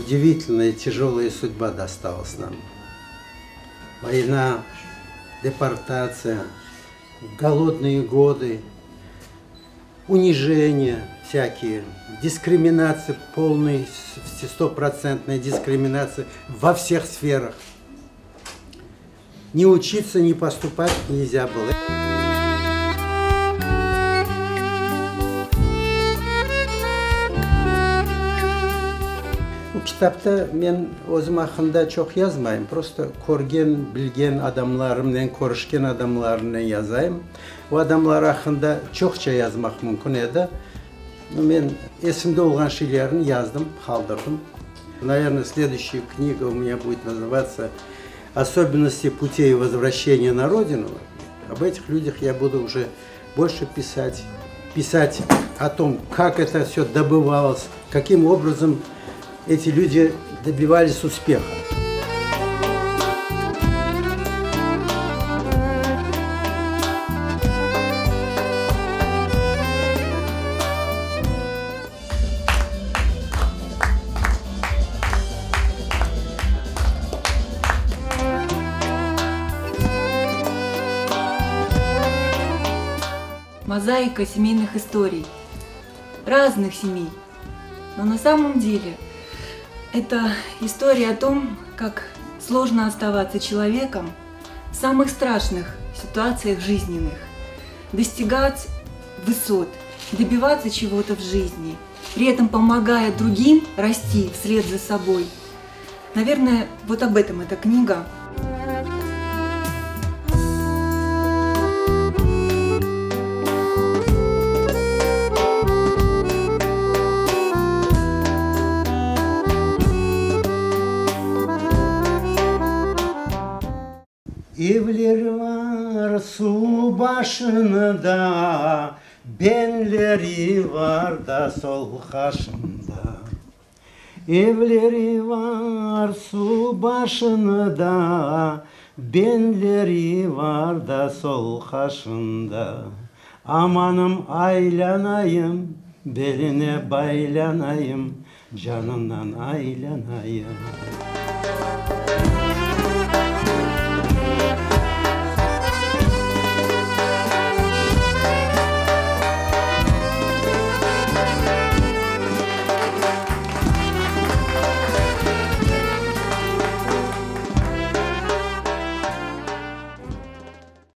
удивительная тяжелая судьба досталась нам. Война, депортация, голодные годы, унижения всякие, дискриминация, полная, стопроцентная дискриминация во всех сферах. Не учиться, не поступать нельзя было. Kitapta men özüm hakkında çok yazmayayım. Просто көрген, bilgen adamlarımla, konuşken adamlarımla yazayım. O adamlar hakkında çokça yazmak mümkün edi. Men esimde olan şeylerini yazdım, kaldırdım. Наверное, следующая книга у меня будет называться «Особенности путей возвращения на родину». Об этих людях я буду уже больше писать. Писать о том, как это все добывалось, каким образом эти люди добивались успеха. Мозаика семейных историй, разных семей, но на самом деле это история о том, как сложно оставаться человеком в самых страшных ситуациях жизненных, достигать высот, добиваться чего-то в жизни, при этом помогая другим расти вслед за собой. Наверное, вот об этом эта книга. Evler var su başında, benleri var da sol kaşında. Evleri var su başında, benleri var da sol kaşında. Amanım aylanayım, beline baylanayım, canından aylanayım.